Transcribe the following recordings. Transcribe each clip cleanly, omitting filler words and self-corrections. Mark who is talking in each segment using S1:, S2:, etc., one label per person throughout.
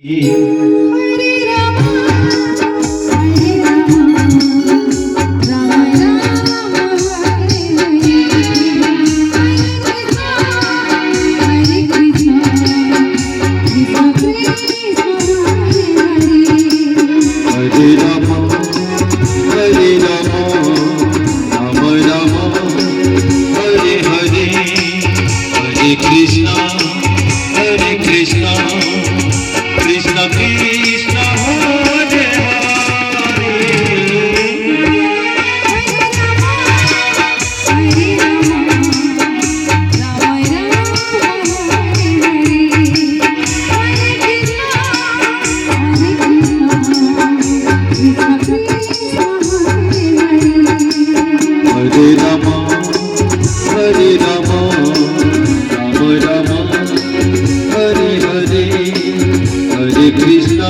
S1: Hare Rama Rama Rama Hare Hare Hare Krishna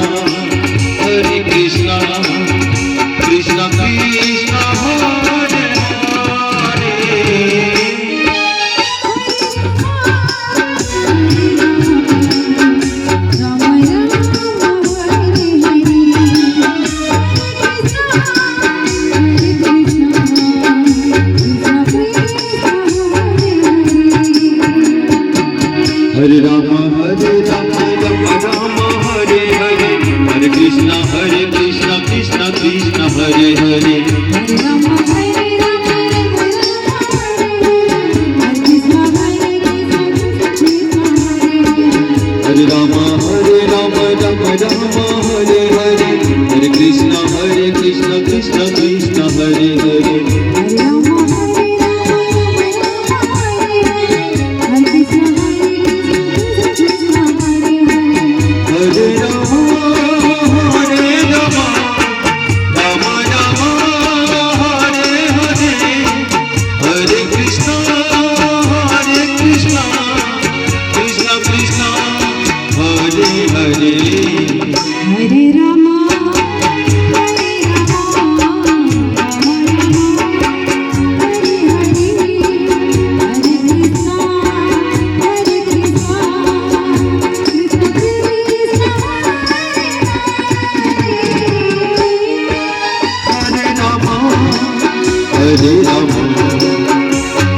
S1: Krishna Krishna Hare Hare Hare Rama Rama Rama Hare Hare Hare Krishna Krishna Krishna Hare Hare Hare Rama Rama Rama Hare Hare Hare Krishna Krishna Krishna Hare Hare Hare Rama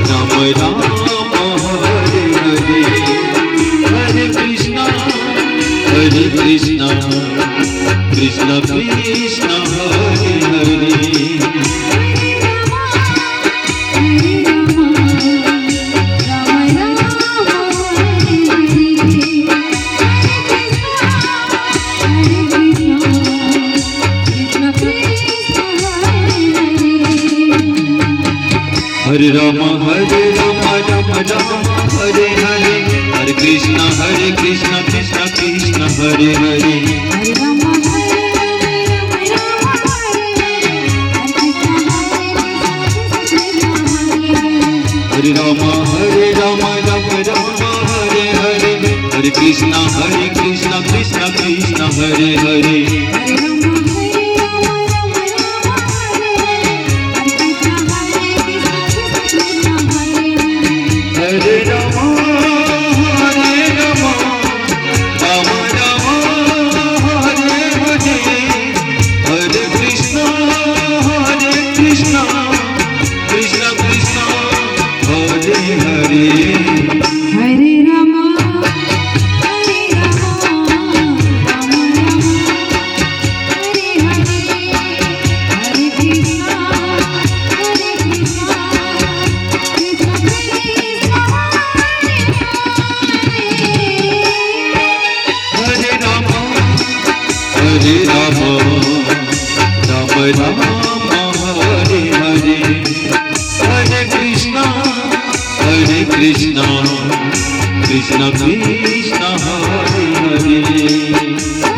S1: Rama Rama Hare Hare Hare Krishna Krishna Krishna Hare Hare Hare Rama Rama Rama Hare Hare Hare Krishna Krishna Krishna Hare Hare Hare Rama Rama Rama Hare Hare Hare Krishna Krishna Krishna Hare Hare
S2: Hare Rama
S1: Hare Rama Rama Rama Hare Hare Hare Krishna Krishna Krishna Hare Hare